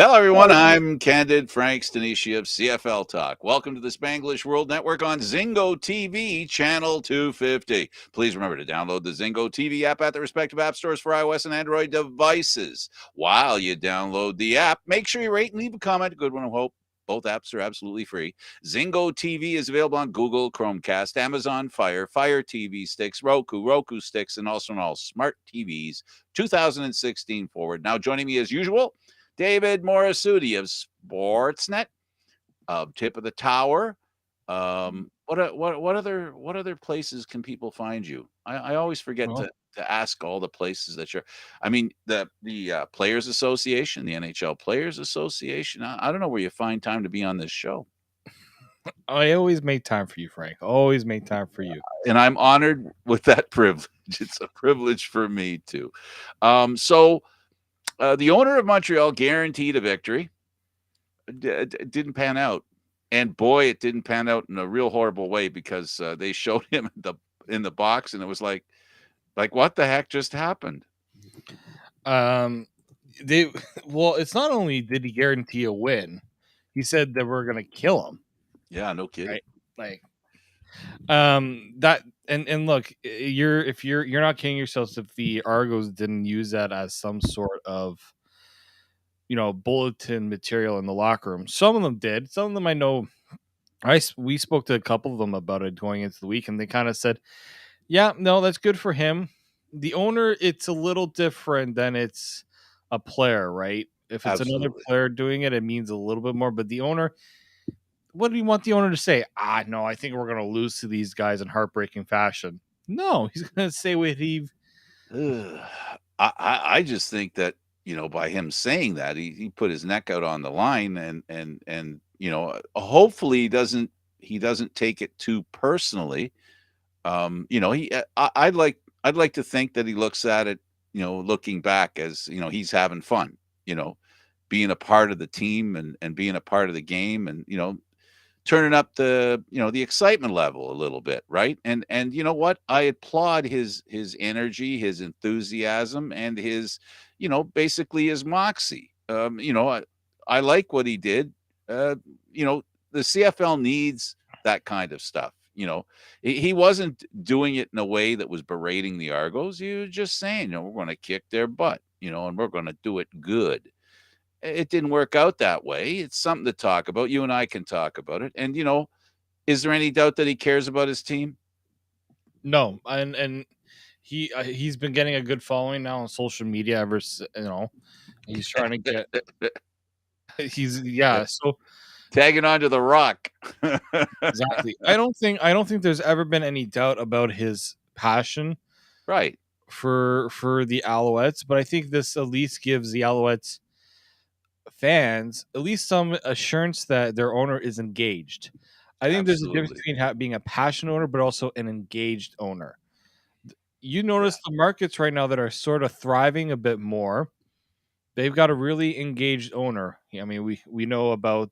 Hello, everyone. I'm Candid, Frank Stanisci of CFL Talk. Welcome to the Spanglish World Network on Zingo TV, channel 250. Please remember to download the Zingo TV app at the respective app stores for iOS and Android devices. While you download the app, make sure you rate and leave a comment. A good one, I hope. Both apps are absolutely free. Zingo TV is available on Google, Chromecast, Amazon Fire, Fire TV sticks, Roku sticks, and also on all smart TVs 2016 forward. Now, joining me as usual, David Morassutti of Sportsnet, Tip of the Tower. What other places can people find you? I always forget Well, to ask all the places that you're. I mean, the Players Association, the NHL Players Association. I don't know where you find time to be on this show, I always make time for you, Frank. Always make time for you. and I'm honored with that privilege. It's a privilege for me too. So the owner of Montreal guaranteed a victory. Didn't pan out, and boy, it didn't pan out in a real horrible way because they showed him in the box, and it was like what the heck just happened? Um, they well, it's not only did he guarantee a win, he said that we're gonna kill him. Yeah, no kidding. Right? Like, that and look, you're not kidding yourselves if the Argos didn't use that as some sort of bulletin material in the locker room. Some of them did. Some of them I know. We spoke to a couple of them about it going into the week, and they kind of said, yeah, no, that's good for him. The owner, it's a little different than it's a player, right? If it's another Absolutely. player doing it, it means a little bit more. But the owner, what do you want the owner to say? No, I think we're going to lose to these guys in heartbreaking fashion. No, he's going to say what he. Ugh. I just think that by him saying that he put his neck out on the line, and hopefully he doesn't take it too personally. I'd like to think that he looks at it, looking back as, he's having fun, you know, being a part of the team and being a part of the game and, turning up the excitement level a little bit, right? And you know what? I applaud his energy, his enthusiasm, and his, basically his moxie. I like what he did. Uh, the CFL needs that kind of stuff. He wasn't doing it in a way that was berating the Argos. He was just saying, we're going to kick their butt, and we're going to do it good. It didn't work out that way. It's something to talk about. You and I can talk about it. And is there any doubt that he cares about his team? No, and he's been getting a good following now on social media he's trying to get he's yeah so Tagging onto the Rock. exactly. I don't think there's ever been any doubt about his passion Right. for the Alouettes, but I think this at least gives the Alouettes fans at least some assurance that their owner is engaged. I think there's a difference Absolutely. between being a passionate owner but also an engaged owner. You Yeah. notice the markets right now that are sort of thriving a bit more. They've got a really engaged owner. I mean, we know about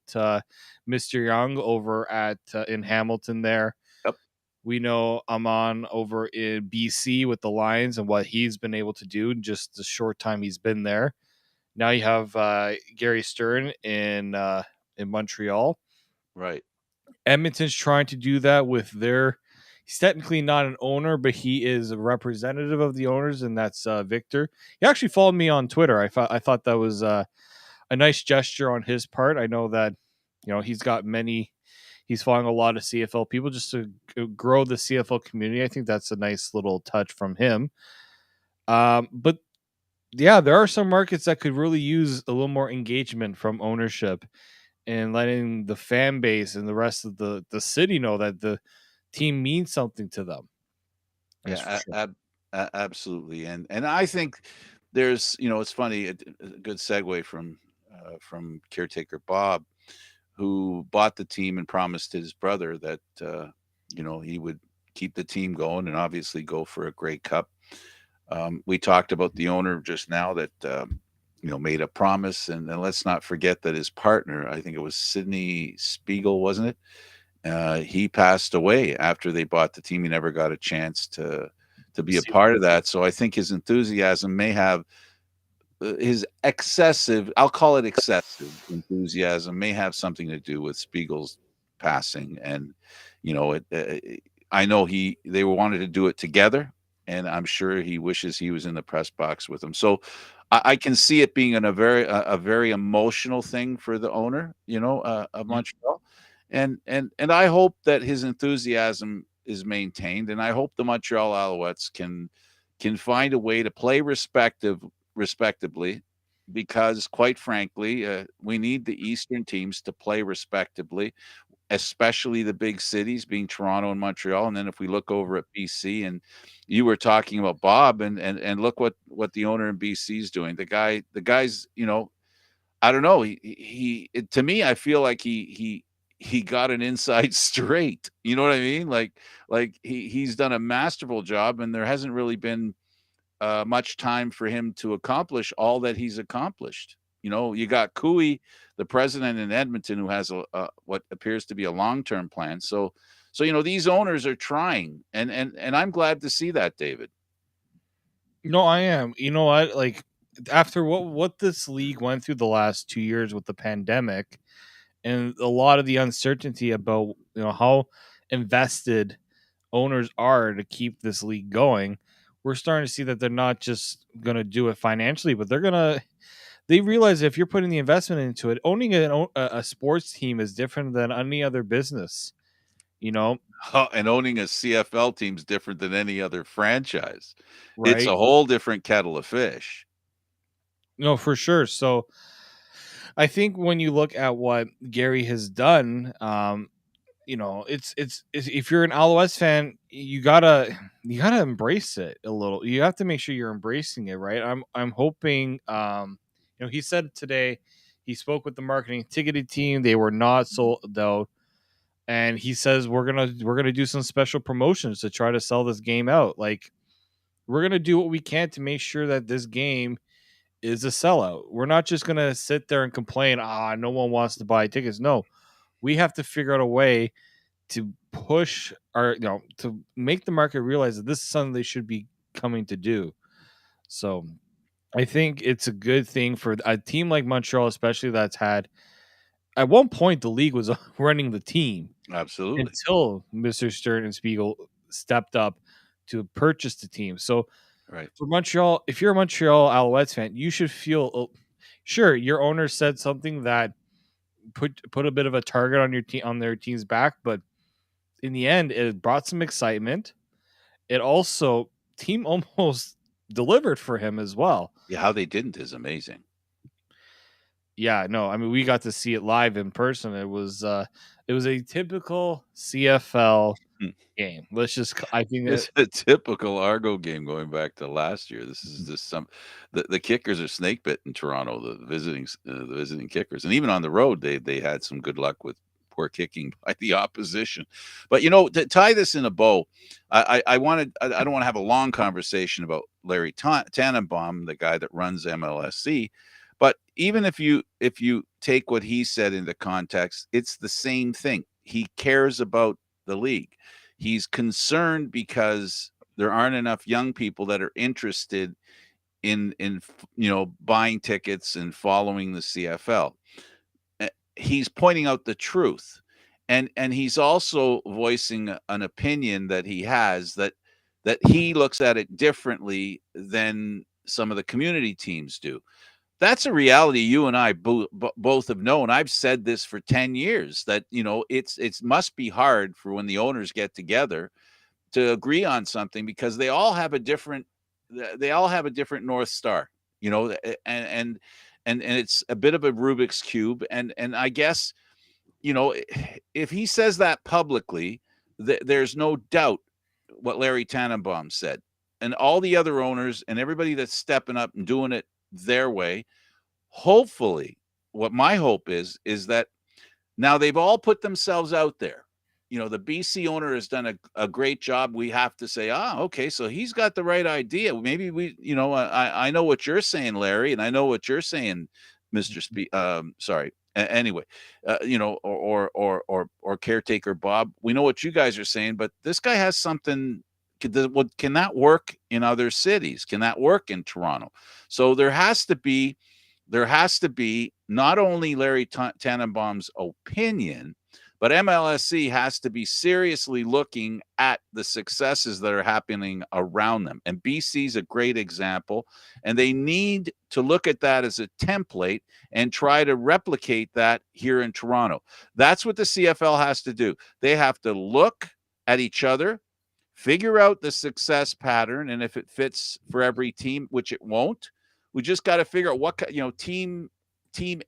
Mr. Young over at in Hamilton there. Yep. We know Amon over in BC with the Lions and what he's been able to do in just the short time he's been there. Now you have Gary Stern in Montreal. Right. Edmonton's trying to do that with their. He's technically not an owner, but he is a representative of the owners, and that's Victor. He actually followed me on Twitter. I thought that was a nice gesture on his part. I know that he's got many. He's following a lot of CFL people just to grow the CFL community. I think that's a nice little touch from him. But yeah, there are some markets that could really use a little more engagement from ownership and letting the fan base and the rest of the city know that the team means something to them. That's for Yeah. sure. Absolutely. And I think there's, it's funny, a good segue from caretaker Bob, who bought the team and promised his brother that he would keep the team going and obviously go for a Grey Cup. We talked about the owner just now that made a promise, and let's not forget that his partner, I think it was Sidney Spiegel, wasn't it? He passed away after they bought the team. He never got a chance to be a See, part of that. So I think his enthusiasm may have his excessive, I'll call it excessive enthusiasm, may have something to do with Spiegel's passing. And I know they wanted to do it together, and I'm sure he wishes he was in the press box with him. So I can see it being a very emotional thing for the owner, of Mhm. Montreal. And I hope that his enthusiasm is maintained, and I hope the Montreal Alouettes can find a way to play respectably, because quite frankly, we need the Eastern teams to play respectably, especially the big cities being Toronto and Montreal. And then if we look over at BC, and you were talking about Bob, and look what the owner in BC is doing. The guy's, I don't know. To me, I feel like he got an inside straight. You know what I mean? Like he's done a masterful job, and there hasn't really been much time for him to accomplish all that he's accomplished. You got Cooey, the president in Edmonton, who has what appears to be a long-term plan. So these owners are trying, and I'm glad to see that, David. No, I am. You know what? Like after what this league went through the last 2 years with the pandemic and a lot of the uncertainty about how invested owners are to keep this league going, we're starting to see that they're not just going to do it financially, but they realize if you're putting the investment into it, owning a sports team is different than any other business. You know, And owning a CFL team is different than any other franchise. It's right? a whole different kettle of fish. No, for sure. So I think when you look at what Gary has done, it's if you're an Alouettes fan, you gotta embrace it a little. You have to make sure you're embracing it, right? I'm hoping, he said today he spoke with the marketing ticketed team. They were not sold out, and he says we're gonna do some special promotions to try to sell this game out. Like we're gonna do what we can to make sure that this game is a sellout. We're not just gonna sit there and complain, no one wants to buy tickets. No, we have to figure out a way to push to make the market realize that this is something they should be coming to do. So I think it's a good thing for a team like Montreal, especially that's had at one point the league was running the team Absolutely. until Mr. Stern and Spiegel stepped up to purchase the team. So Right. for Montreal, if you're a Montreal Alouettes fan, you should feel sure your owner said something that put a bit of a target on your team on their team's back, but in the end, it brought some excitement. It also team almost delivered for him as well. Yeah, how they didn't is amazing. Yeah, no, I mean we got to see it live in person. It was a typical CFL game. I think that It's a typical Argo game going back to last year. This is just the kickers are snake bit in Toronto, the visiting kickers. And even on the road, they had some good luck with poor kicking by the opposition. But to tie this in a bow, I don't want to have a long conversation about Larry Tannenbaum, the guy that runs MLSC. But even if you take what he said into context, it's the same thing. He cares about the league. He's concerned because there aren't enough young people that are interested in buying tickets and following the CFL. He's pointing out the truth, and he's also voicing an opinion that he has, that he looks at it differently than some of the community teams do. That's a reality you and I both have known. I've said this for 10 years, that it's must be hard for when the owners get together to agree on something, because they all have a different north star, and it's a bit of a Rubik's cube. And I guess, if he says that publicly, there's no doubt what Larry Tannenbaum said, and all the other owners and everybody that's stepping up and doing it their way. Hopefully, what my hope is that now they've all put themselves out there. The BC owner has done a great job. We have to say, okay, so he's got the right idea. Maybe I know what you're saying, Larry, and I know what you're saying, Mister Sorry. Anyway, or caretaker Bob. We know what you guys are saying, but this guy has something Can that work in other cities? Can that work in Toronto? So there has to be not only Larry Tannenbaum's opinion, but MLSC has to be seriously looking at the successes that are happening around them. And BC's a great example. And they need to look at that as a template and try to replicate that here in Toronto. That's what the CFL has to do. They have to look at each other, figure out the success pattern, and if it fits for every team, which it won't, we just got to figure out what team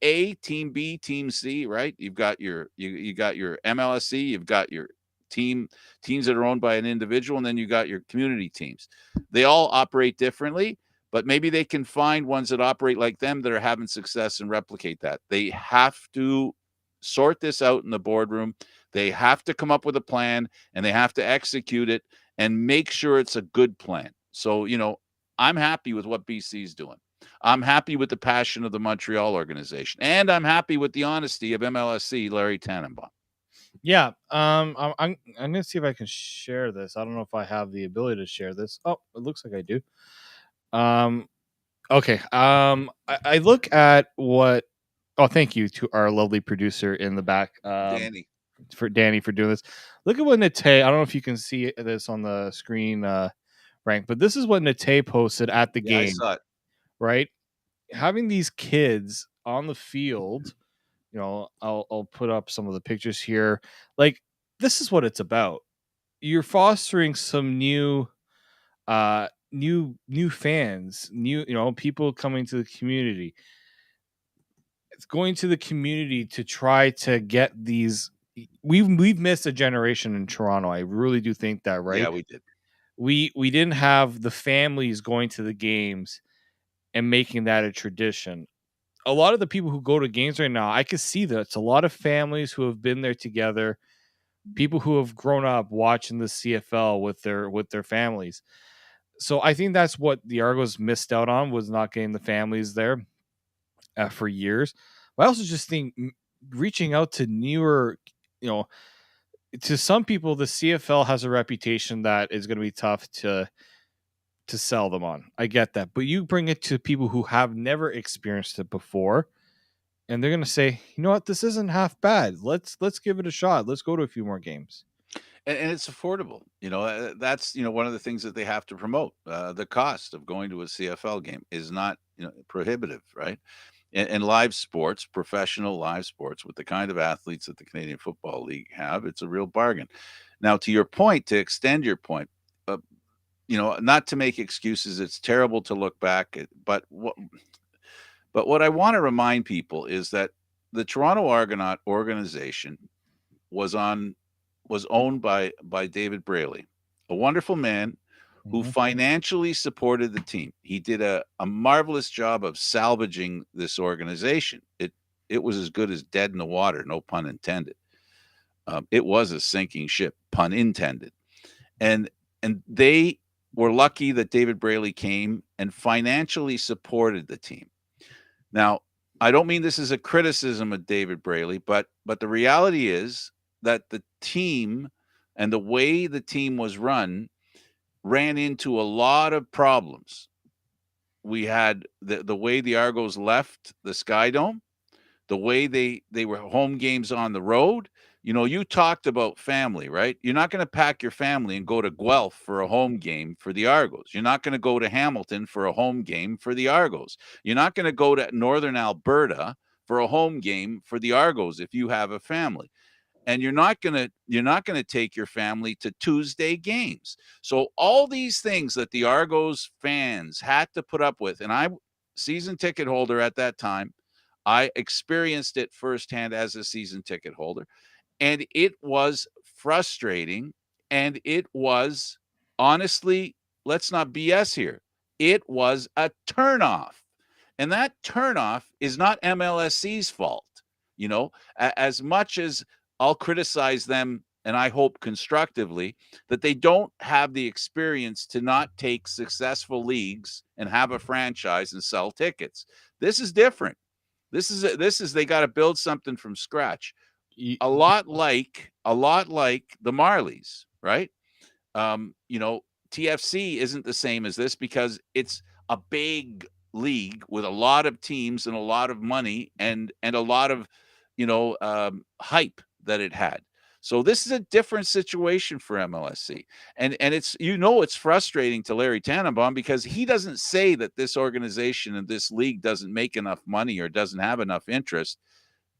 A, team B, team C, right? You got your MLSC, you've got your teams that are owned by an individual, and then you got your community teams. They all operate differently, but maybe they can find ones that operate like them that are having success and replicate that. They have to sort this out in the boardroom. They have to come up with a plan and they have to execute it and make sure it's a good plan. So, I'm happy with what BC's doing. I'm happy with the passion of the Montreal organization, and I'm happy with the honesty of MLSC Larry Tannenbaum. Yeah. I'm gonna see if I can share this. I don't know if I have the ability to share this. Oh, it looks like I do. Um. Okay. I look at what. Oh, thank you to our lovely producer in the back. Danny. For Danny for doing this. Look at what Nate. I don't know if you can see this on the screen, Rank, but this is what Nate posted at the Yeah, I game. saw it. Right, having these kids on the field. I'll put up some of the pictures here. Like, this is what it's about. You're fostering some new fans, people coming to the community. It's going to the community to try to get these. We've missed a generation in Toronto. I really do think that, right? Yeah, we did. We didn't have the families going to the games and making that a tradition. A lot of the people who go to games right now, I can see that it's a lot of families who have been there together, people who have grown up watching the CFL with their families. So I think that's what the Argos missed out on, was not getting the families there for years. But I also just think reaching out to newer, you know, to some people, the CFL has a reputation that is going to be tough to sell them on. I get that, but you bring it to people who have never experienced it before, and they're going to say, you know what, this isn't half bad. Let's give it a shot. Let's go to a few more games. And it's affordable. That's one of the things that they have to promote. The cost of going to a CFL game is not prohibitive, right? And live sports, professional live sports, with the kind of athletes that the Canadian Football League have, it's a real bargain. Now, to your point, to extend your point, not to make excuses, it's terrible to look back at, but what I want to remind people is that the Toronto Argonaut organization was on was owned by David Braley, a wonderful man who Mhm. financially supported the team. He did a marvelous job of salvaging this organization. It was as good as dead in the water, no pun intended. It was a sinking ship, pun intended. And they were lucky that David Braley came and financially supported the team. Now, I don't mean this as a criticism of David Braley, but the reality is that the team and the way the team was run ran into a lot of problems. We had the way the Argos left the Sky Dome, the way they were home games on the road. You talked about family, right? You're not going to pack your family and go to Guelph for a home game for the Argos. You're not going to go to Hamilton for a home game for the Argos. You're not going to go to Northern Alberta for a home game for the Argos if you have a family. And you're not going to take your family to Tuesday games. So all these things that the Argos fans had to put up with, and I, season ticket holder at that time, I experienced it firsthand as a season ticket holder, and it was frustrating. And it was, honestly, let's not BS here, it was a turnoff. And that turnoff is not MLSC's fault. As much as I'll criticize them, and I hope constructively, that they don't have the experience to not take successful leagues and have a franchise and sell tickets. This is different. This is they got to build something from scratch. Y- A lot like the Marlies, right? Um, you know, TFC isn't the same as this because it's a big league with a lot of teams and a lot of money and a lot of hype that it had. So this is a different situation for MLSC, and it's frustrating to Larry Tannenbaum because he doesn't say that this organization and this league doesn't make enough money or doesn't have enough interest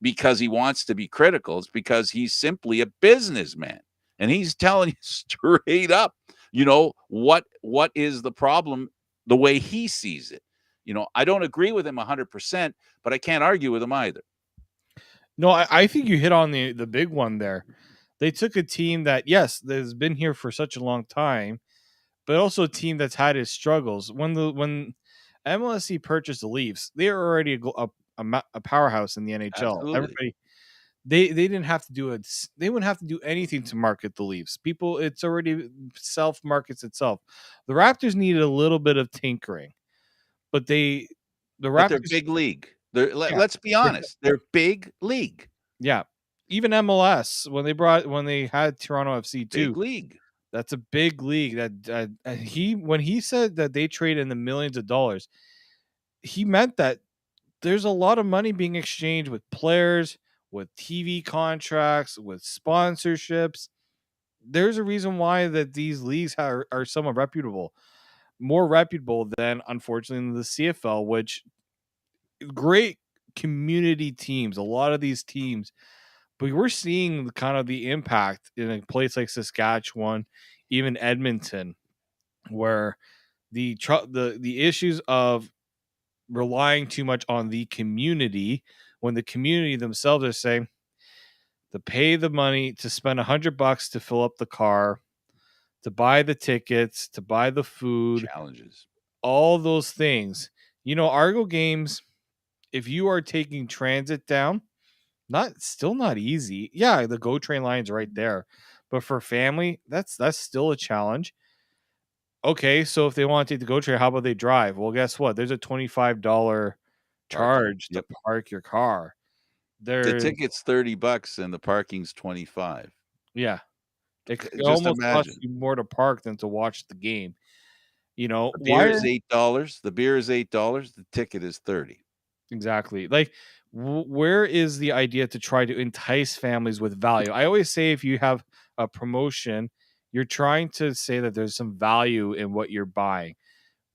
because he wants to be critical. It's because he's simply a businessman. And he's telling you straight up, what is the problem the way he sees it. I don't agree with him 100%, but I can't argue with him either. No, I think you hit on the big one there. They took a team that, yes, that has been here for such a long time, but also a team that's had its struggles. When MLSC purchased the Leafs, they were already a powerhouse in the NHL. Absolutely. Everybody, they didn't have to do it. They wouldn't have to do anything to market the Leafs. People, it's already self markets itself. The Raptors needed a little bit of tinkering, but the But they're Raptors, big league. yeah, Let's be honest. They're big league. yeah. Even MLS when they had Toronto FC Big too. league. That's a big league. That when he said that they trade in the millions of dollars, he meant that there's a lot of money being exchanged with players, with TV contracts, with sponsorships. There's a reason why that these leagues are somewhat reputable, more reputable than unfortunately the CFL, which great community teams. A lot of these teams, but we're seeing kind of the impact in a place like Saskatchewan, even Edmonton, where the issues of relying too much on the community when the community themselves are saying to pay the money to spend $100 to fill up the car, to buy the tickets, to buy the food, Challenges. all those things. Argo games, if you are taking transit down, not easy. Yeah, the GO train line's right there. But for family, that's still a challenge. Okay, so if they want to take the GO train, how about they drive? Well, guess what? There's a $25 Parking. charge to Yep. park your car. The There, ticket's $30 and the parking's 25. yeah, it Just almost costs imagine. you more to park than to watch the game. The beer Why is $8. The beer is $8. The ticket is 30. exactly? Like, where is the idea to try to entice families with value? I always say if you have a promotion, you're trying to say that there's some value in what you're buying.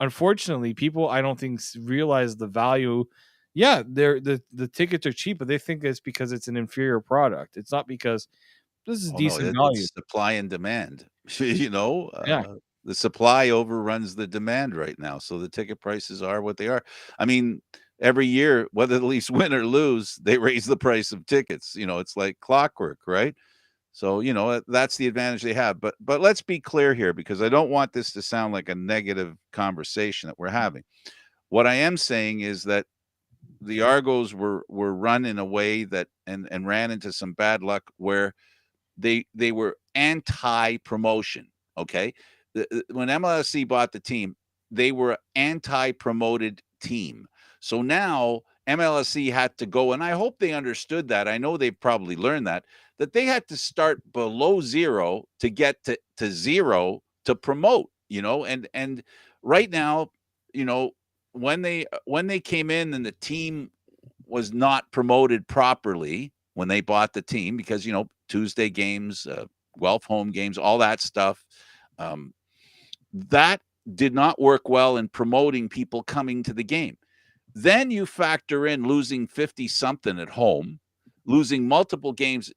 Unfortunately, people I don't think realize the value. Yeah, the tickets are cheap, but they think it's because it's an inferior product. It's not because this is Oh, no, decent value. it's supply and demand. Yeah, The supply overruns the demand right now, so the ticket prices are what they are. I mean, every year, whether the Leafs win or lose, they raise the price of tickets. It's like clockwork, right? So, that's the advantage they have. But let's be clear here because I don't want this to sound like a negative conversation that we're having. What I am saying is that the Argos were run in a way that and ran into some bad luck where they were anti-promotion. Okay, when MLSC bought the team, they were anti-promoted team. So now MLSC had to go, and I hope they understood that. I know they've probably learned that they had to start below zero to get to zero to promote. And right now, you know, when they came in and the team was not promoted properly when they bought the team because Tuesday games, Guelph home games, all that stuff. That did not work well in promoting people coming to the game. Then you factor in losing 50 something at home, losing multiple games.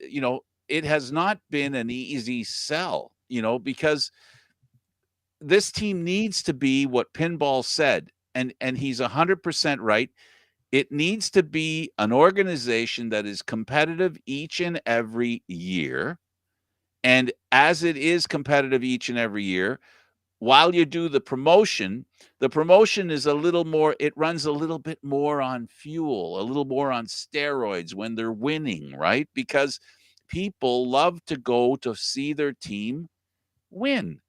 It has not been an easy sell, because this team needs to be what Pinball said. And he's 100% right. It needs to be an organization that is competitive each and every year. And as it is competitive each and every year, while you do the promotion is a little more, it runs a little bit more on fuel, a little more on steroids when they're winning, right? Because people love to go to see their team win.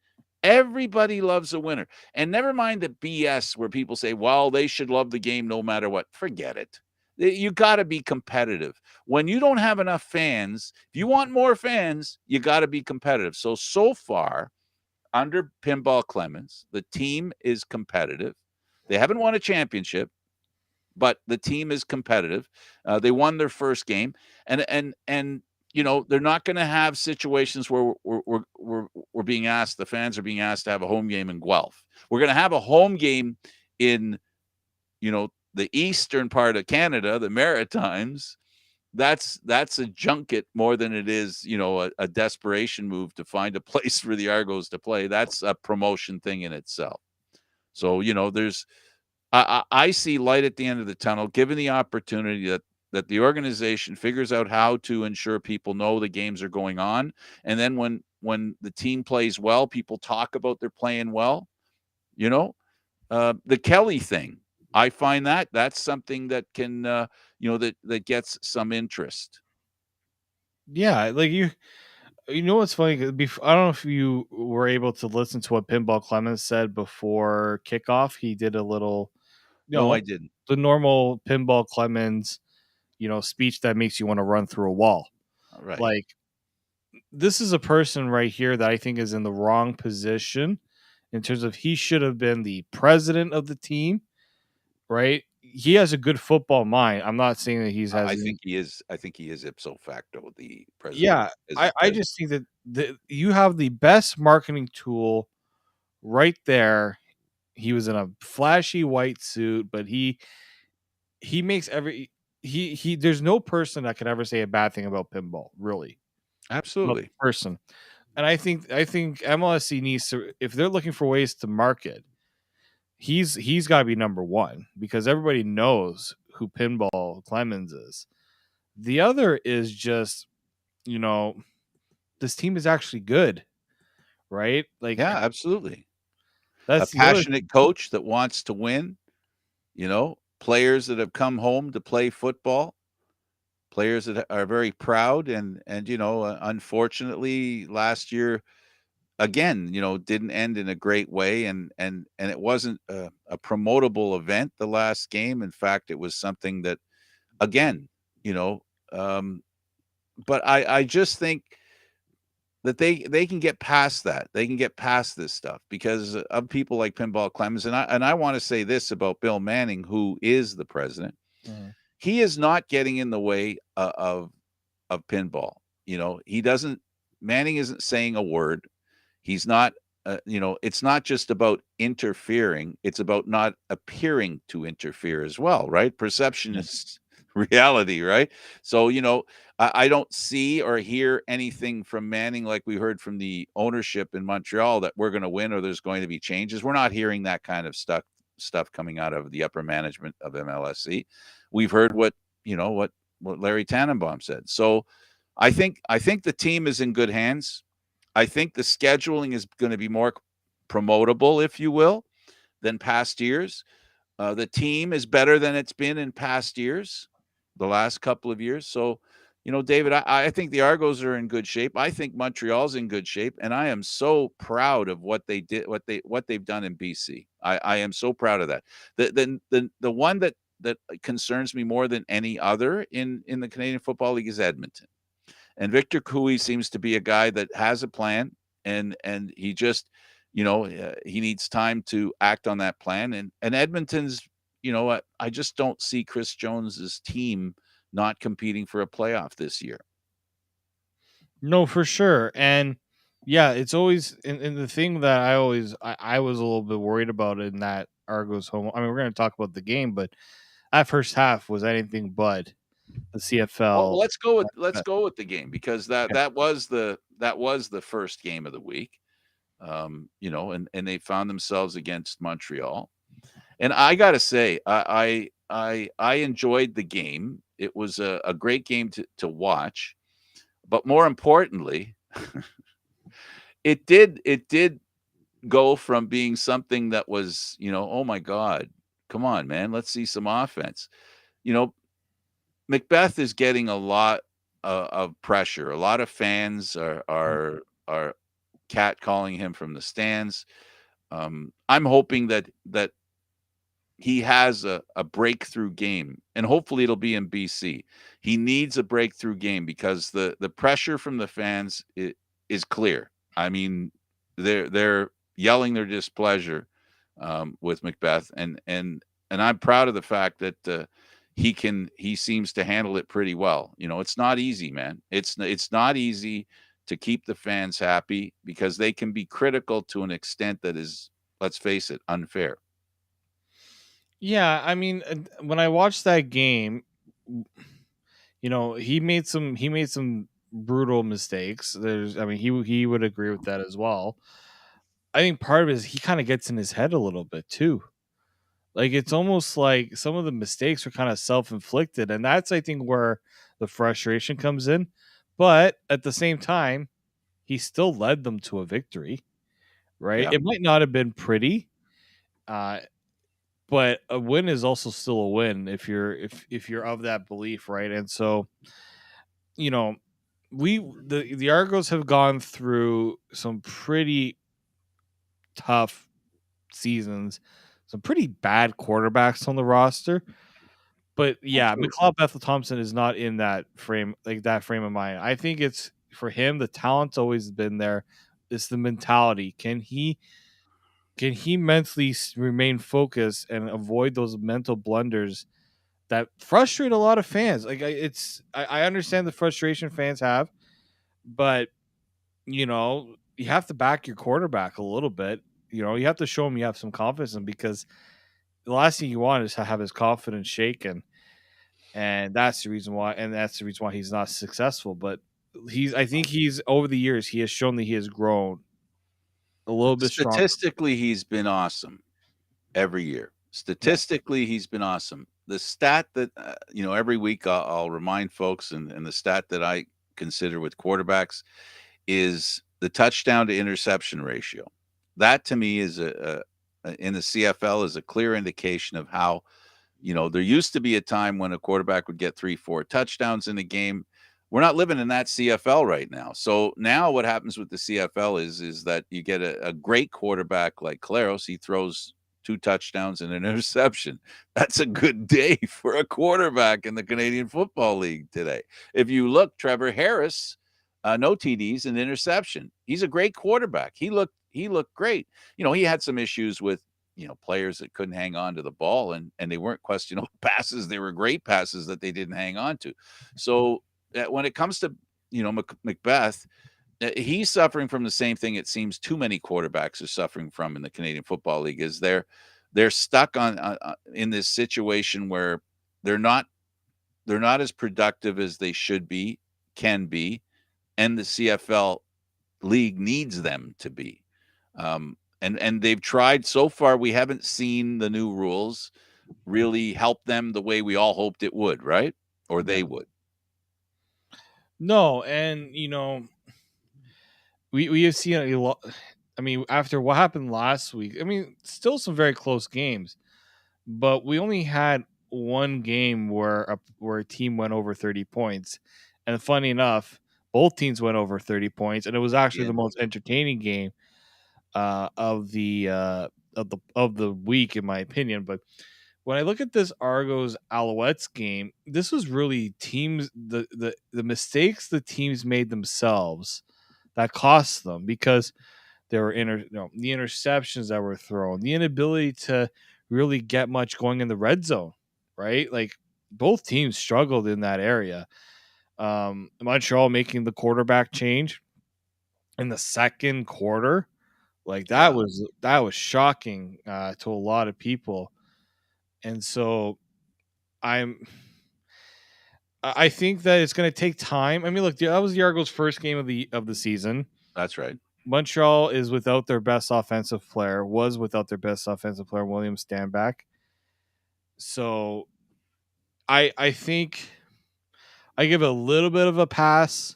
Everybody loves a winner. And never mind the BS where people say, well, they should love the game no matter what. Forget it. You got to be competitive. When you don't have enough fans, if you want more fans, you got to be competitive. So far, under Pinball Clemens, the team is competitive. They haven't won a championship, but the team is competitive. They won their first game, and they're not going to have situations where we're being asked. The fans are being asked to have a home game in Guelph. We're going to have a home game in the eastern part of Canada, the Maritimes. That's a junket more than it is a desperation move to find a place for the Argos to play. That's a promotion thing in itself. So there's I see light at the end of the tunnel, given the opportunity that the organization figures out how to ensure people know the games are going on, and then when the team plays well, people talk about they're playing well. The Kelly thing, I find that's something that can that gets some interest. Yeah, like you know what's funny? I don't know if you were able to listen to what Pinball Clemens said before kickoff. He did a little, No, I didn't. the normal Pinball Clemens, speech that makes you want to run through a wall. Right. Like, this is a person right here that I think is in the wrong position in terms of he should have been the president of the team, right? He has a good football mind. I'm not saying that he's has. I think he is. I think he is ipso facto the president. Yeah, As I president. just think that you have the best marketing tool right there. He was in a flashy white suit, but he makes every he there's no person that could ever say a bad thing about pinball, really. Not Absolutely. person. And I think MLSC needs to, if they're looking for ways to market, he's got to be number one because everybody knows who Pinball Clemens is. The other is just, you know, this team is actually good, right? Like Yeah, absolutely. A that's the other passionate coach that wants to win, players that have come home to play football, players that are very proud and unfortunately last year again, didn't end in a great way and it wasn't a promotable event the last game. In fact, it was something that again, you know, um but I just think that they can get past that. They can get past this stuff because of people like Pinball Clemens. And I want to say this about Bill Manning, who is the president. Mhm. He is not getting in the way of pinball. He doesn't. Manning isn't saying a word. He's not. It's not just about interfering. It's about not appearing to interfere as well, right? Perception Yeah. is reality, right? So, I don't see or hear anything from Manning like we heard from the ownership in Montreal that we're going to win or there's going to be changes. We're not hearing that kind of stuff coming out of the upper management of MLSC. We've heard what Larry Tannenbaum said. So I think the team is in good hands. I think the scheduling is going to be more promotable, if you will, than past years. The team is better than it's been in past years, the last couple of years. So, David, I think the Argos are in good shape. I think Montreal's in good shape, and I am so proud of what they did, what they've done in BC. I am so proud of that. The one that concerns me more than any other in the Canadian Football League is Edmonton. And Victor Cooey seems to be a guy that has a plan, and he just, he needs time to act on that plan. And Edmonton's, I just don't see Chris Jones's team not competing for a playoff this year. No, for sure. And yeah, it's always and the thing that I was a little bit worried about in that Argos home. I mean, we're going to talk about the game, but that first half was anything but the Well, CFL. let's go with the game because that was the first game of the week. And they found themselves against Montreal. And I gotta say, I enjoyed the game. It was a great game to watch, but more importantly, it did go from being something that was, oh my God, come on, man, let's see some offense. You know, Macbeth is getting a lot of pressure. A lot of fans are catcalling him from the stands. I'm hoping that he has a breakthrough game, and hopefully it'll be in BC. He needs a breakthrough game because the pressure from the fans is clear. I mean, they're yelling their displeasure with Macbeth, and I'm proud of the fact that he seems to handle it pretty well. It's not easy, man. It's not easy to keep the fans happy because they can be critical to an extent that is, let's face it, unfair. Yeah, I mean, when I watched that game, he made some brutal mistakes. I mean, he would agree with that as well. I think part of it is he kind of gets in his head a little bit too. Like it's almost like some of the mistakes are kind of self inflicted, and that's I think where the frustration comes in. But at the same time, he still led them to a victory, right? Yeah. It might not have been pretty, uh, but a win is also still a win if you're of that belief, right? And so, you know, the Argos have gone through some pretty tough seasons, some pretty bad quarterbacks on the roster. But yeah, True. McLeod Bethel Thompson is not in that frame of mind. I think it's for him, the talent's always been there. It's the mentality. Can he mentally remain focused and avoid those mental blunders that frustrate a lot of fans? Like I understand the frustration fans have, but you have to back your quarterback a little bit. You have to show him you have some confidence in him, because the last thing you want is to have his confidence shaken, and that's the reason why he's not successful. But I think he's over the years he has shown that he has grown a little bit stronger. Statistically, he's been awesome every year. Yeah, Statistically, he's been awesome. The stat that every week I'll remind folks, and the stat that I consider with quarterbacks is the touchdown to interception ratio. That to me is in the CFL is a clear indication of how, there used to be a time when a quarterback would get 3, 4 touchdowns in a game. We're not living in that CFL right now. So now what happens with the CFL is that you get a great quarterback like Claros. He throws 2 touchdowns and an interception. That's a good day for a quarterback in the Canadian Football League today. If you look, Trevor Harris, no TDs and interception. He's a great quarterback. He looked great. He had some issues with players that couldn't hang on to the ball, and they weren't questionable passes. They were great passes that they didn't hang on to. So when it comes to Macbeth, he's suffering from the same thing. It seems too many quarterbacks are suffering from in the Canadian Football League. Is they're stuck on in this situation where they're not they're not as productive as they should be, can be, and the CFL league needs them to be. And they've tried so far. We haven't seen the new rules really help them the way we all hoped it would, right? Or yeah. they would. No, and we have seen a lot. I mean, after what happened last week, I mean, still some very close games, but we only had one game where a team went over 30 points, and funny enough, both teams went over 30 points, and it was actually Yeah, the most entertaining game of the week, in my opinion. But when I look at this Argos Alouettes game, this was really teams the mistakes the teams made themselves that cost them, because there were the interceptions that were thrown, the inability to really get much going in the red zone, right? Like both teams struggled in that area. Montreal making the quarterback change in the second quarter, like yeah, that was shocking to a lot of people. And so I'm I think that it's going to take time. I mean, look, that was the Argos' first game of the season. that's right. Montreal is without their best offensive player, was without their best offensive player, William Stanback. So I think I give a little bit of a pass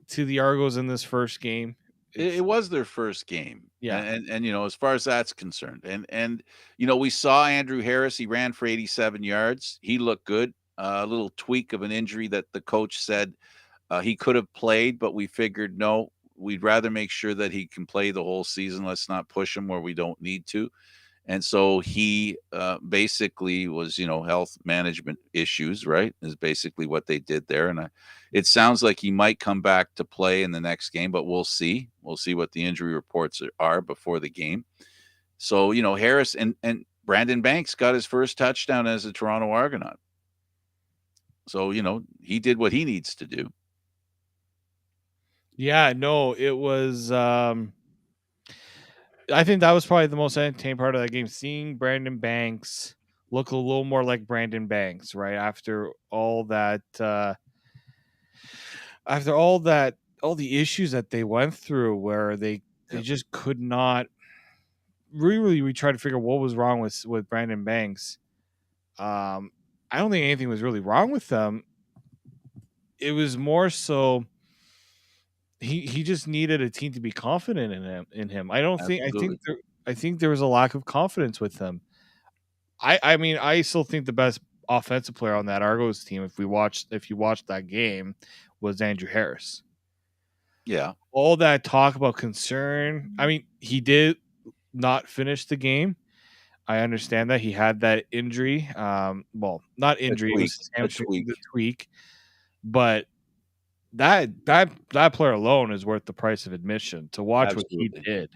to the Argos in this first game. It It's was their first game, yeah, and as far as that's concerned, and we saw Andrew Harris. He ran for 87 yards. He looked good. A little tweak of an injury that the coach said he could have played, but we figured no, we'd rather make sure that he can play the whole season. Let's not push him where we don't need to. And so he basically was, health management issues, right? Is basically what they did there. And it sounds like he might come back to play in the next game, but we'll see. We'll see what the injury reports are before the game. So, Harris and Brandon Banks got his first touchdown as a Toronto Argonaut. So, he did what he needs to do. Yeah, no, it was. I think that was probably the most entertaining part of that game. Seeing Brandon Banks look a little more like Brandon Banks, right after all that, all the issues that they went through, where they Yep. just could not really. We tried to figure what was wrong with Brandon Banks. I don't think anything was really wrong with them. It was more so he just needed a team to be confident in him. Absolutely. I think there was a lack of confidence with him. I mean, I still think the best offensive player on that Argos team, if you watched that game, was Andrew Harris. Yeah. All that talk about concern. I mean, he did not finish the game. I understand that he had that injury. Well, not A injury; it tweak. was his A hamstring, tweak. the tweak. But that player alone is worth the price of admission. To watch what he Absolutely. did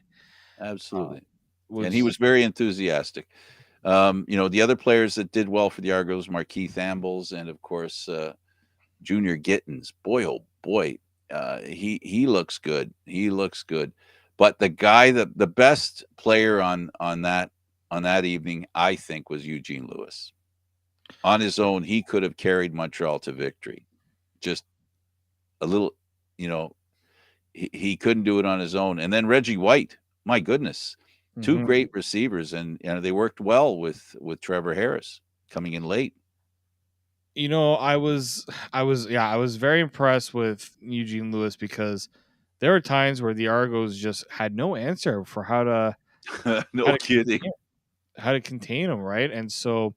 uh, Absolutely. And he was was very enthusiastic. The other players that did well for the Argos, Markeith Ambles, and of course, Junior Gittins. Boy, oh boy, he looks good. He looks good. But the best player on that evening, I think, was Eugene Lewis. On his own, he could have carried Montreal to victory. Just a little, you know, he couldn't do it on his own. And then Reggie White, my goodness, two Mhm. great receivers, and they worked well with Trevor Harris coming in late. I was very impressed with Eugene Lewis because there were times where the Argos just had no answer for how No to kidding. how to contain him, right? And so,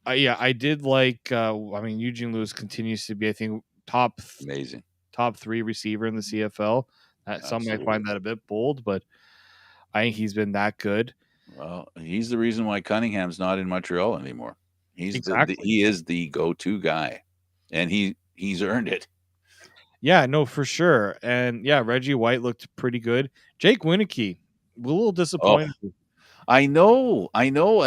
yeah, I did like. I mean, Eugene Lewis continues to be, I think, Amazing. top three receiver in the CFL. Some might find Absolutely. that a bit bold, but I think he's been that good. Well, he's the reason why Cunningham's not in Montreal anymore. Exactly. He is the go-to guy, and he's earned it. Yeah, no, for sure. And yeah, Reggie White looked pretty good. Jake Winicki, a little Oh, disappointed. I know, I know.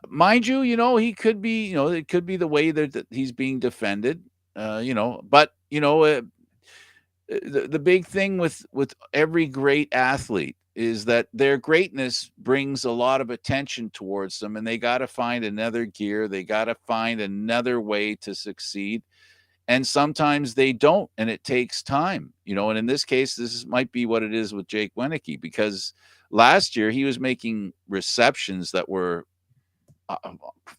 Mind you, he could be, it could be the way that he's being defended. But the big thing with every great athlete is that their greatness brings a lot of attention towards them, and they got to find another gear. They got to find another way to succeed. And sometimes they don't, and it takes time, and in this case, might be what it is with Jake Winicki, because last year he was making receptions that were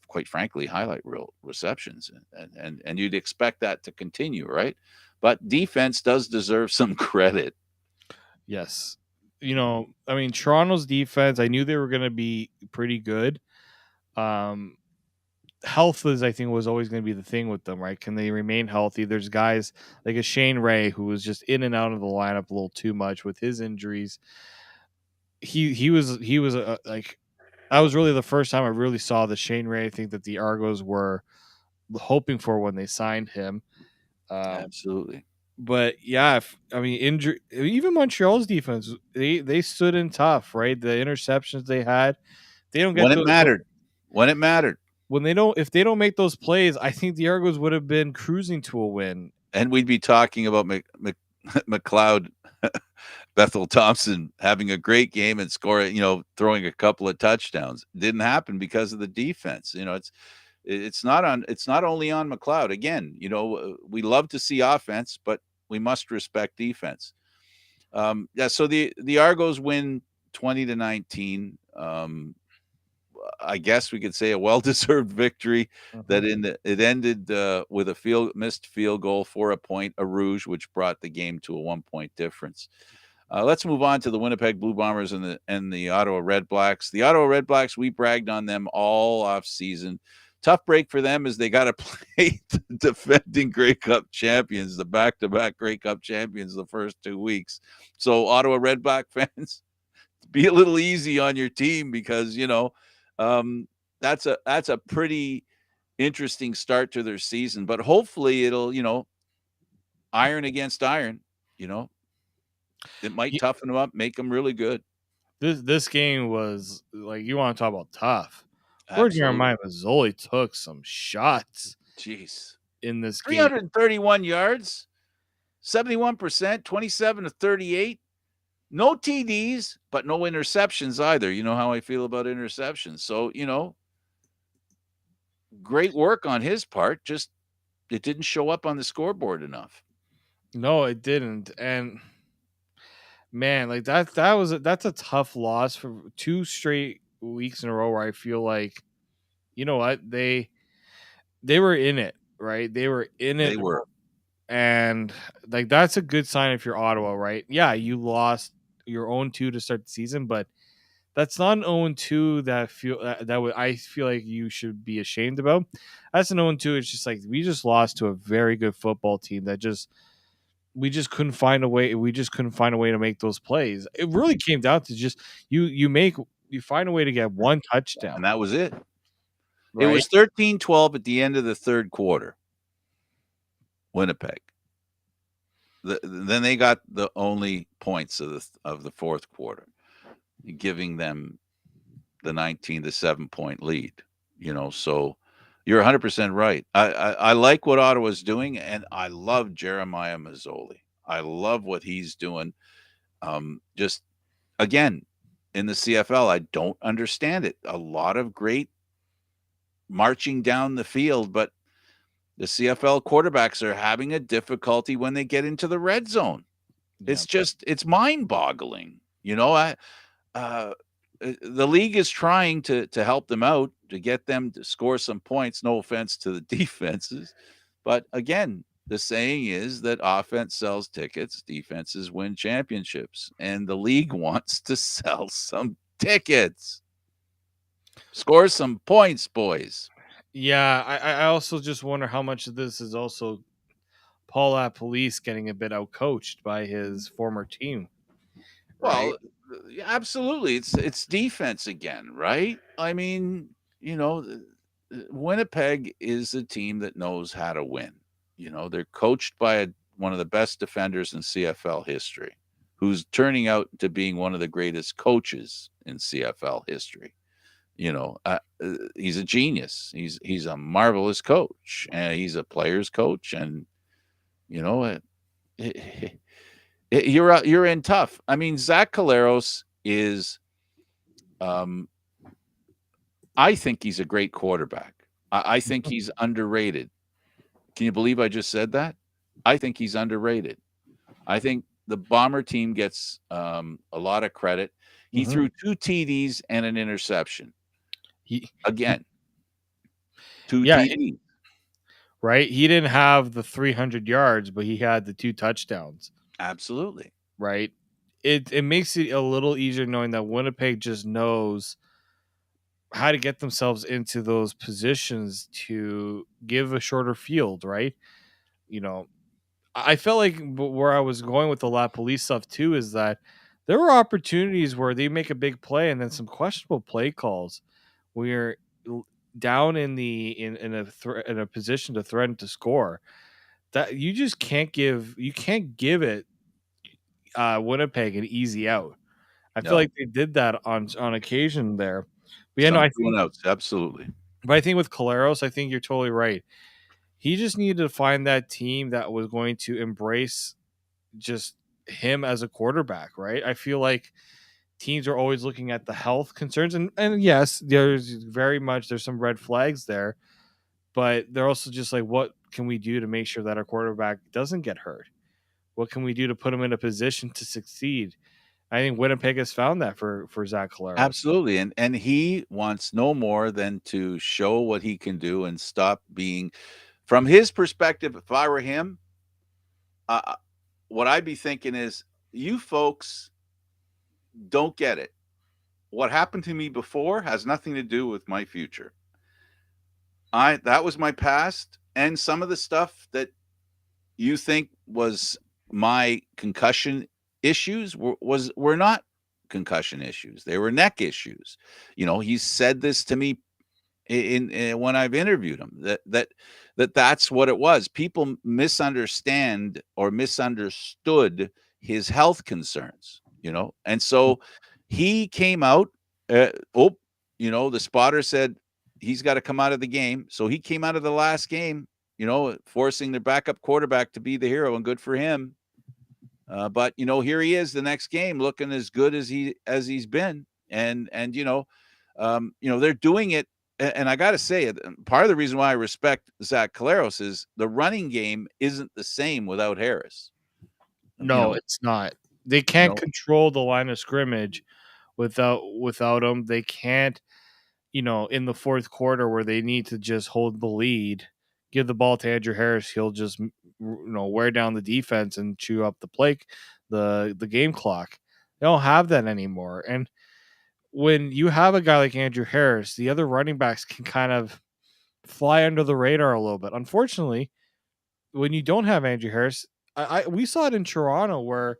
quite frankly highlight reel receptions, and you'd expect that to continue, right? But defense does deserve some credit. Yes. I mean, Toronto's defense, I knew they were going to be pretty good. Um, Health I think, was always going to be the thing with them, right? Can they remain healthy? There's guys like a Shane Ray who was just in and out of the lineup a little too much with his injuries. He was like, that was really the first time I really saw the Shane Ray I think that the Argos were hoping for when they signed him. Um, Absolutely. but yeah, I mean, injury. Even Montreal's defense, they stood in tough, right? The interceptions they had, they don't When get it the mattered. When it mattered. when they don't if they don't make those plays. I think the Argos would have been cruising to a win. And we'd be talking about McLeod, Bethel Thompson having a great game and scoring, throwing a couple of touchdowns. Didn't happen because of the defense. It's not only on McLeod. Again, we love to see offense, but we must respect defense. Yeah, so the Argos win 20-19. I guess we could say a well-deserved victory. That Mhm. it ended with a missed field goal for a point, a rouge, which brought the game to a 1-point difference. Let's move on to the Winnipeg Blue Bombers and the Ottawa Red Blacks. The Ottawa Red Blacks, we bragged on them all off season. Tough break for them as they got to play the defending Grey Cup champions, the back-to-back Grey Cup champions, the first 2 weeks. So Ottawa Red Black fans, be a little easy on your team because um, that's a pretty interesting start to their season. But hopefully, it'll iron against iron. You know, it might Ye- toughen them up, make them really good. this game was like, you want to talk about tough. Poor Absolutely. Jeremiah Mazzoli took some shots Jeez. in this game. 331 yards, 71%, 27 to 38. No TDs, but no interceptions either. You know how I feel about interceptions. So, great work on his part. Just it didn't show up on the scoreboard enough. No, it didn't. And man, like that's a tough loss for 2 straight weeks in a row where I feel like, you know what, they were in it, right? They were in They it, were. and like that's a good sign if you're Ottawa, right? Yeah, you lost your own 2 to start the season, but that's not an 0-2 I feel like you should be ashamed about. That's an 0-2. It's just like we just lost to a very good football team that just we just couldn't find a way. We just couldn't find a way to make those plays. It really came down to just you find a way to get one touchdown, And that was it. It right? was 13-12 at the end of the third quarter. Winnipeg. Then they got the only points of the fourth quarter, giving them the 19 to 7 point lead. So you're 100% right. I like what Ottawa's doing, and I love Jeremiah Mazzoli. I love what he's doing. Just again in the CFL, I don't understand it. A lot of great marching down the field, but the CFL quarterbacks are having a difficulty when they get into the red zone. Yeah. It's mind-boggling. Uh, the league is trying to help them out to get them to score some points. No offense to the defenses, but again, the saying is that offense sells tickets, defenses win championships, and the league wants to sell some tickets. Score some points, boys. Yeah, I also just wonder how much of this is also Paul Police getting a bit outcoached by his former team, right? Well, absolutely. It's defense again, right? I mean, Winnipeg is a team that knows how to win. They're coached by one of the best defenders in CFL history, who's turning out to being one of the greatest coaches in CFL history. He's a genius. He's a marvelous coach, and he's a player's coach, and you know, it, you're in tough. I mean, Zach Caleros is, um, I think he's a great quarterback. I think he's underrated. Can you believe I just said that? I think he's underrated. I think the Bomber team gets a lot of credit. He Mhm. threw 2 TDs and an interception. He, Again, two yeah, TDs. right. He didn't have the 300 yards, but he had the 2 touchdowns, Absolutely. right? It makes it a little easier knowing that Winnipeg just knows how to get themselves into those positions to give a shorter field, right? You know, I felt like where I was going with the La Police stuff too is that there were opportunities where they make a big play and then some questionable play calls where down in a position to threaten to score that you just can't give it Winnipeg an easy out. I feel No. like they did that on occasion there. But yeah, no, Some I two and think outs. Absolutely. but I think with Caleros, I think you're totally right. He just needed to find that team that was going to embrace just him as a quarterback, right? I feel like teams are always looking at the health concerns and yes, there's some red flags there, but they're also just like, what can we do to make sure that our quarterback doesn't get hurt? What can we do to put him in a position to succeed? I think Winnipeg has found that for Zach Caleros. Absolutely. And he wants no more than to show what he can do and stop being, from his perspective, if I were him, uh, what I'd be thinking is, you folks don't get it. What happened to me before has nothing to do with my future. That was my past, and some of the stuff that you think was my concussion issues were not concussion issues. They were neck issues. He's said this to me in when I've interviewed him, that's what it was. People misunderstand or misunderstood his health concerns, and so he came out. Oh, the spotter said he's got to come out of the game, so he came out of the last game, forcing their backup quarterback to be the hero, and good for him. But here he is the next game, looking as good as he's been, and they're doing it. And I got to say, part of the reason why I respect Zach Collaros is the running game isn't the same without Harris. No, it's not. They can't control the line of scrimmage without him. They can't, in the fourth quarter where they need to just hold the lead, give the ball to Andrew Harris. He'll just wear down the defense and chew up the game clock. They don't have that anymore. And when you have a guy like Andrew Harris, the other running backs can kind of fly under the radar a little bit. Unfortunately, when you don't have Andrew Harris, we saw it in Toronto where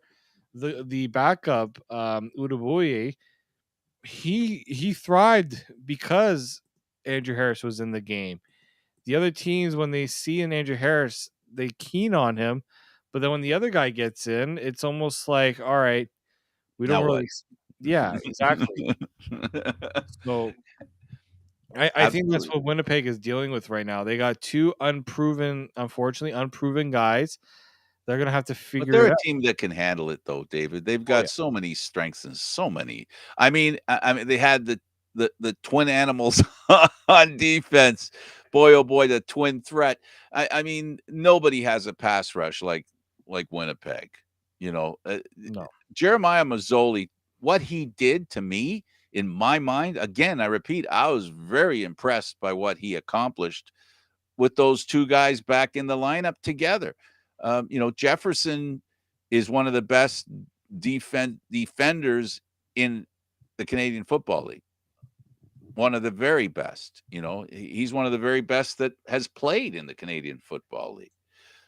the backup Udabuye, he thrived because Andrew Harris was in the game. The other teams, when they see an Andrew Harris, they keen on him, but then when the other guy gets in, it's almost like, all right, we don't Now what? really. Yeah, exactly. So I think that's what Winnipeg is dealing with right now. They got two unfortunately unproven guys. They're gonna have to But figure they're it a out. team that can handle it, though, David. They've Oh yeah, got so many strengths and so many. I mean, they had the twin animals on defense. Boy, oh boy, the twin threat. I mean, nobody has a pass rush like Winnipeg. You know, uh, no. Jeremiah Mazzoli, what he did to me, in my mind, again, I repeat, I was very impressed by what he accomplished with those two guys back in the lineup together. Jefferson is one of the best defenders in the Canadian Football League. One of the very best. He's one of the very best that has played in the Canadian Football League.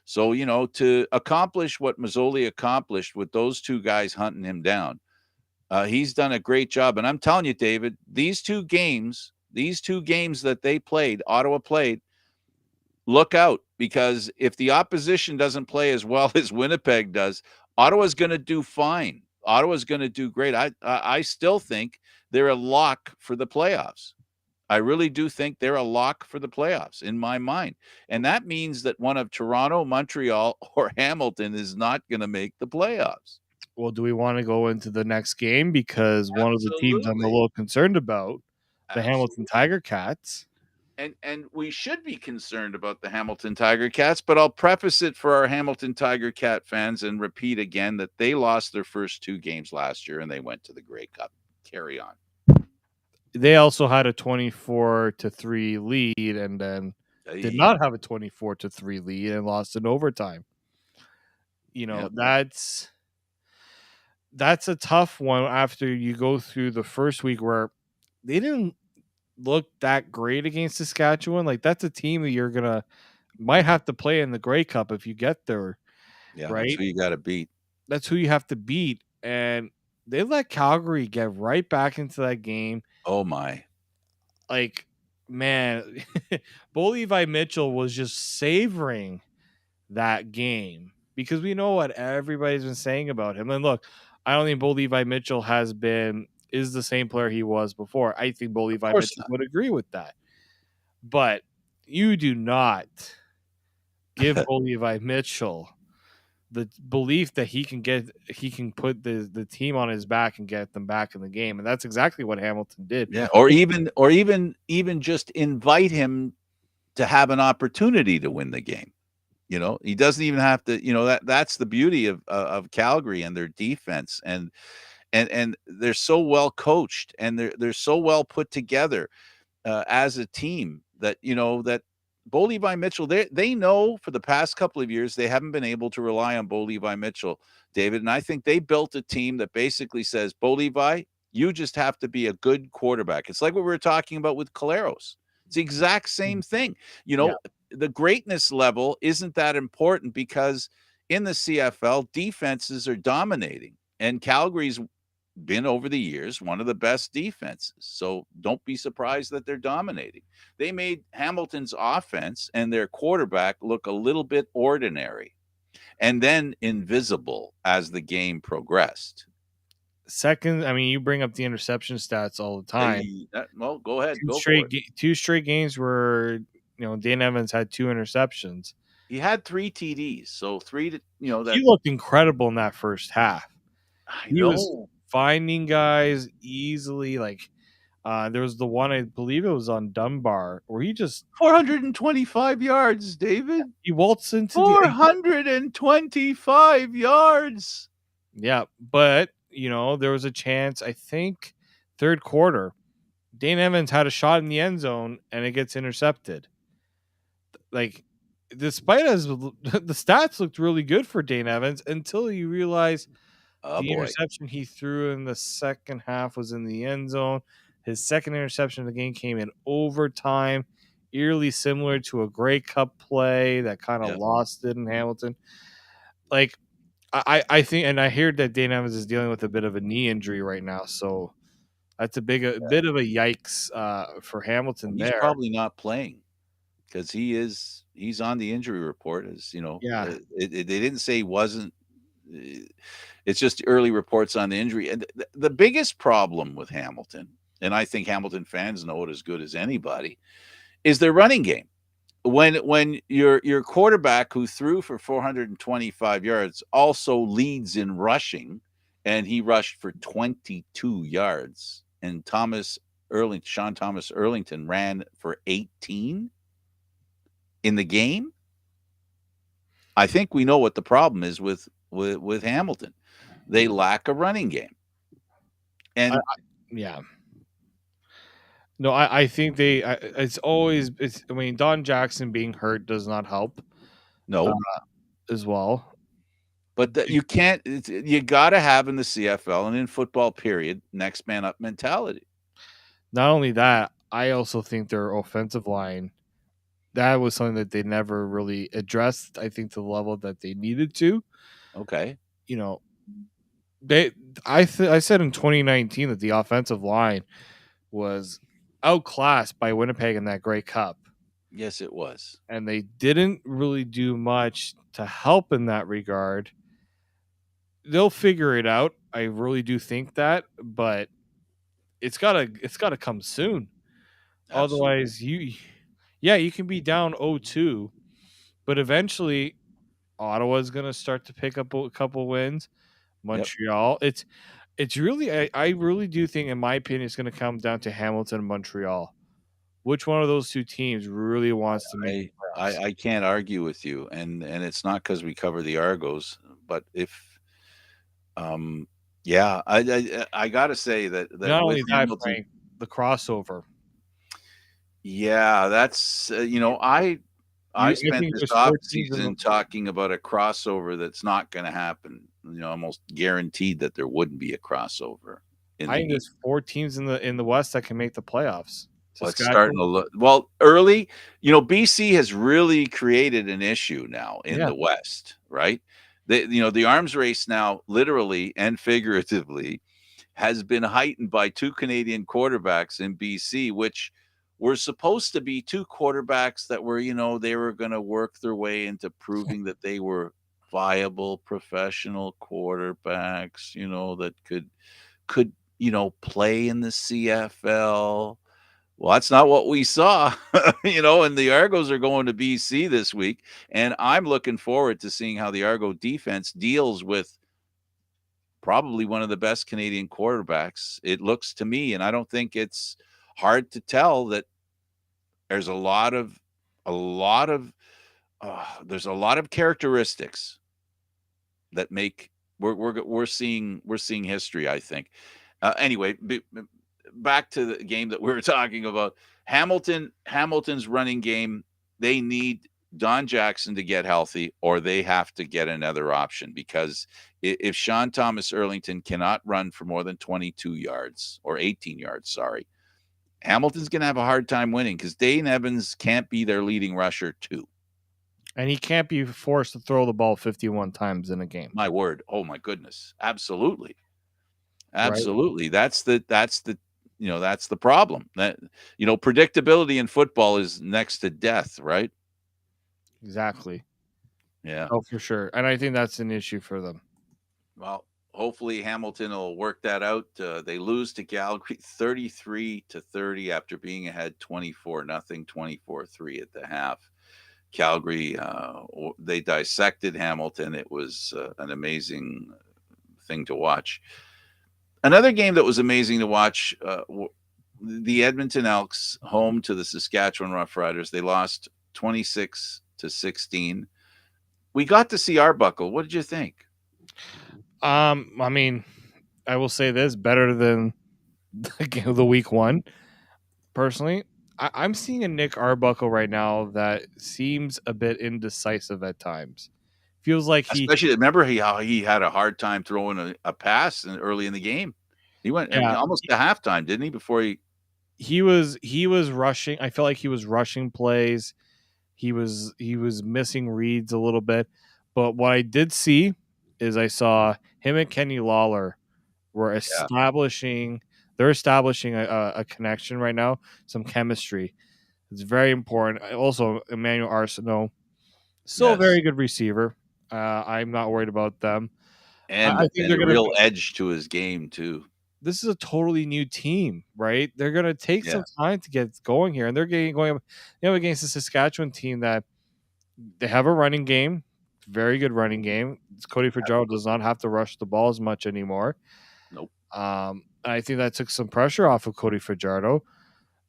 So, to accomplish what Mazzoli accomplished with those two guys hunting him down, he's done a great job. And I'm telling you, David, these two games that Ottawa played, look out, because if the opposition doesn't play as well as Winnipeg does, Ottawa's going to do fine. Ottawa's going to do great. I still think they're a lock for the playoffs. I really do think they're a lock for the playoffs in my mind. And that means that one of Toronto, Montreal, or Hamilton is not going to make the playoffs. Well, do we want to go into the next game? Because one of the teams I'm a Absolutely. little concerned about, the Hamilton Absolutely. Tiger Cats. And we should be concerned about the Hamilton Tiger Cats, but I'll preface it for our Hamilton Tiger Cat fans and repeat again that they lost their first two games last year and they went to the Grey Cup. Carry on. They also had a 24-3 lead, and then did not have a 24-3 lead and lost in overtime. Yep. That's a tough one after you go through the first week where they didn't look that great against Saskatchewan. Like, that's a team that you're gonna might have to play in the Grey Cup if you get there. Yeah, Right? that's who you got to beat. That's who you have to beat. And they let Calgary get right back into that game. Oh my. Like, man, Bo Levi Mitchell was just savoring that game because we know what everybody's been saying about him. And look, I don't think Bo Levi Mitchell is the same player he was before. I think Bo Levi course Mitchell not. would agree with that. But you do not give Bo Levi Mitchell the belief that he can put the team on his back and get them back in the game. And that's exactly what Hamilton did. Yeah, or even just invite him to have an opportunity to win the game. He doesn't even have to. That's the beauty of Calgary and their defense, and they're so well coached and they're so well put together as a team that Bo Levi Mitchell, they know for the past couple of years they haven't been able to rely on Bo Levi Mitchell, David, and I think they built a team that basically says, Bo Levi, you just have to be a good quarterback. It's like what we were talking about with Collaros. It's the exact same thing. Yeah. The greatness level isn't that important because in the CFL, defenses are dominating, and Calgary's been over the years one of the best defenses. So don't be surprised that they're dominating. They made Hamilton's offense and their quarterback look a little bit ordinary and then invisible as the game progressed. Second, I mean, you bring up the interception stats all the time. Well, go ahead, go for it. Two straight games where Dane Evans had 2 interceptions. He had 3 TDs, so three to He that. looked incredible in that first half. I He was know finding guys easily. Like there was the one, I believe it was on Dunbar, where he just 425 yards, David. he waltzed into the 425 yards. yeah, but there was a chance. I think third quarter, Dane Evans had a shot in the end zone and it gets intercepted. Like, despite as the stats looked really good for Dane Evans until you realize Oh the boy. interception he threw in the second half was in the end zone. His second interception of the game came in overtime, eerily similar to a Grey Cup play that kind of Yep. lost it in Hamilton. Like, I think, and I heard that Dane Evans is dealing with a bit of a knee injury right now, so that's a bit of a yikes for Hamilton He's there. probably not playing because he's on the injury report. As you know, Yeah, they didn't say he wasn't. It's just early reports on the injury. And the biggest problem with Hamilton, and I think Hamilton fans know it as good as anybody, is their running game. When your quarterback who threw for 425 yards also leads in rushing, and he rushed for 22 yards, and Sean Thomas Erlington ran for 18 in the game. I think we know what the problem is with Hamilton. They lack a running game. I, And yeah. No, I think it's always I mean, Don Jackson being hurt does not help uh, no, as well. but you can't. You got to have in the CFL and in football, period, next man up mentality. Not only that, I also think their offensive line, that was something that they never really addressed. I think to the level that they needed to. Okay. You know, they I said in 2019 that the offensive line was outclassed by Winnipeg in that Grey Cup, Yes, it was. and they didn't really do much to help in that regard. They'll figure it out. I really do think that, but it's gotta come soon. Absolutely. Otherwise, yeah, you can be down 0-2, but eventually Ottawa's gonna start to pick up a couple wins. Yep. Montreal, it's really I really do think, in my opinion, it's gonna come down to Hamilton and Montreal. Which one of those two teams really wants to make the playoffs? I can't argue with you, and it's not because we cover the Argos, but if yeah, I got to say that Not with only that, Hamilton, Frank, the crossover. yeah, that's I I spent think this there's off 4 teams in the season talking about a crossover that's not going to happen. Almost guaranteed that there wouldn't be a crossover in I the think East. there's 4 teams in the West that can make the playoffs. Well, it's starting Saskatchewan. to look well early. BC has really created an issue now in Yeah. the West, right? The arms race now, literally and figuratively, has been heightened by two Canadian quarterbacks in BC, which were supposed to be two quarterbacks that were, they were going to work their way into proving that they were viable professional quarterbacks, that could play in the CFL. Well, that's not what we saw, and the Argos are going to BC this week. And I'm looking forward to seeing how the Argo defense deals with probably one of the best Canadian quarterbacks. It looks to me, and I don't think it's hard to tell that there's a lot of, there's a lot of characteristics that make we're seeing history. I think. Anyway, back to the game that we were talking about. Hamilton's running game. They need Don Jackson to get healthy, or they have to get another option because if Sean Thomas Erlington cannot run for more than 22 yards or 18 yards, sorry, Hamilton's going to have a hard time winning because Dane Evans can't be their leading rusher too. And he can't be forced to throw the ball 51 times in a game. My word. Oh my goodness. Absolutely. right? Absolutely. That's the problem. That predictability in football is next to death, right? Exactly. Yeah. Oh, for sure. And I think that's an issue for them. Well, hopefully Hamilton will work that out. They lose to Calgary 33-30 after being ahead 24-0, 24-3 at the half. Calgary, they dissected Hamilton. It was an amazing thing to watch. Another game that was amazing to watch, the Edmonton Elks home to the Saskatchewan Roughriders. They lost 26-16. We got to see Arbuckle. What did you think? I mean, I will say this better than the week one. Personally, I'm seeing a Nick Arbuckle right now that seems a bit indecisive at times. Feels like Especially, remember how he had a hard time throwing a pass early in the game. He went yeah, almost to halftime, didn't he? Before he, he was rushing. I felt like he was rushing plays. He was missing reads a little bit. But what I did see is I saw him and Kenny Lawler were yeah, establishing. They're establishing a connection right now, some chemistry. It's very important. Also, Emmanuel Arsenault, still a yes, very good receiver. I'm not worried about them. I think and they're a going to real be. edge to his game too. This is a totally new team, right? They're going to take Yeah, some time to get going here, and they're getting going up, against the Saskatchewan team that they have a running game, very good running game. Cody Fajardo does not have to rush the ball as much anymore. nope. I think that took some pressure off of Cody Fajardo.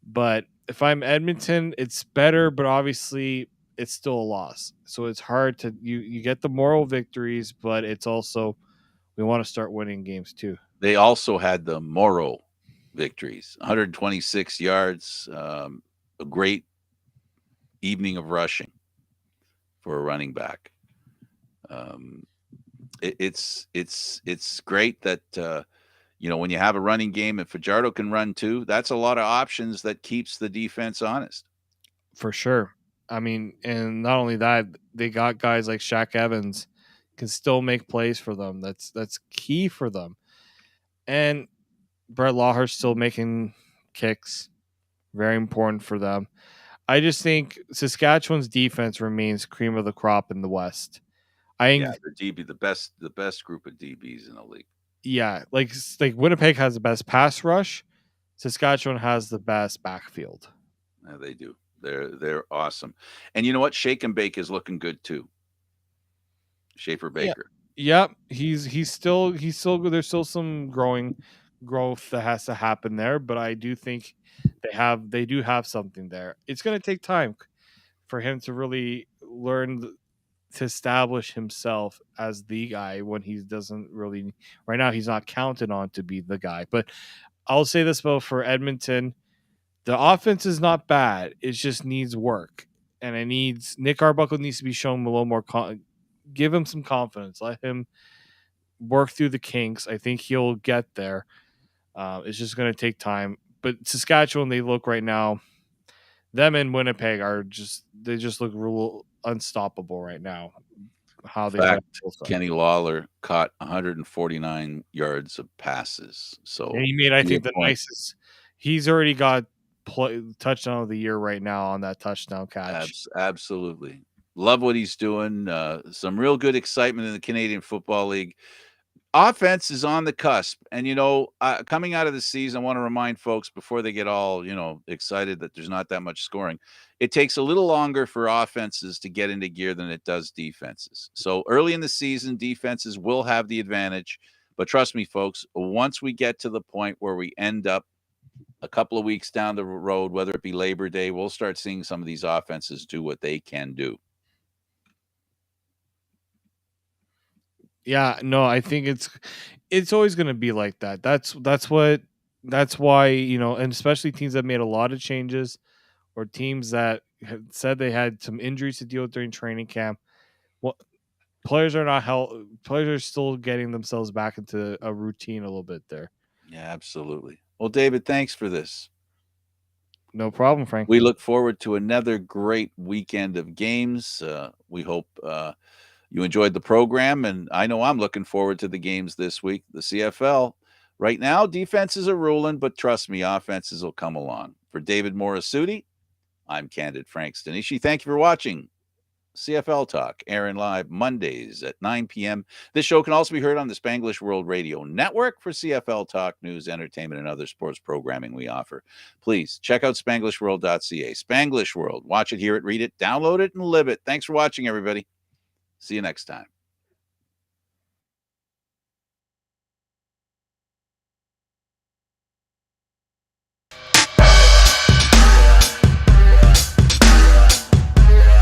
But if I'm Edmonton, it's better, but obviously it's still a loss. So it's hard to you get the moral victories, but it's also we want to start winning games too. They also had the Morrow victories, 126 yards, a great evening of rushing for a running back. Um, it's great that when you have a running game and Fajardo can run too, that's a lot of options that keeps the defense honest. For sure. I mean, and not only that, they got guys like Shaq Evans can still make plays for them. That's key for them. And Brett Lawhurst still making kicks. Very important for them. I just think Saskatchewan's defense remains cream of the crop in the West. I Yeah, think, the DB, the best group of DBs in the league. yeah, like Winnipeg has the best pass rush. Saskatchewan has the best backfield. Yeah, they do. They're awesome. And you know what? Shake and Bake is looking good too. Schaefer Yeah, Baker. yep. He's still there's still some growth that has to happen there, but I do think they do have something there. It's going to take time for him to really to establish himself as the guy when he doesn't really right now he's not counted on to be the guy. But I'll say this about for Edmonton, the offense is not bad. It just needs work. And it needs Nick Arbuckle needs to be shown a little more give him some confidence. Let him work through the kinks. I think he'll get there. It's just going to take time. But Saskatchewan, they look right now. Them and Winnipeg they just look real unstoppable right now. How they play Fact, both sides. Kenny Lawler caught 149 yards of passes. And So he made, I to your think, the point, nicest. He's already got touchdown of the year right now on that touchdown catch. absolutely. Love what he's doing. Some real good excitement in the Canadian Football League. Offense is on the cusp. And, coming out of the season, I want to remind folks before they get all, excited that there's not that much scoring. It takes a little longer for offenses to get into gear than it does defenses. So early in the season, defenses will have the advantage. But trust me, folks, once we get to the point where we end up a couple of weeks down the road, whether it be Labor Day, we'll start seeing some of these offenses do what they can do. Yeah, no, I think it's always going to be like that. That's why, and especially teams that made a lot of changes or teams that had said they had some injuries to deal with during training camp. Well, players are not held. Players are still getting themselves back into a routine a little bit there. Yeah, absolutely. Well, David, thanks for this. No problem, We Frankie. look forward to another great weekend of games. We hope you enjoyed the program, and I know I'm looking forward to the games this week. The CFL. Right now, defenses are ruling, but trust me, offenses will come along. For David Morassutti, I'm Candid Frank Stanisci. Thank you for watching CFL Talk, airing live Mondays at 9 p.m. This show can also be heard on the Spanglish World Radio Network for CFL Talk, news, entertainment, and other sports programming we offer. Please check out SpanglishWorld.ca. Spanglish World. Watch it, hear it, read it, download it, and live it. Thanks for watching, everybody. See you next time.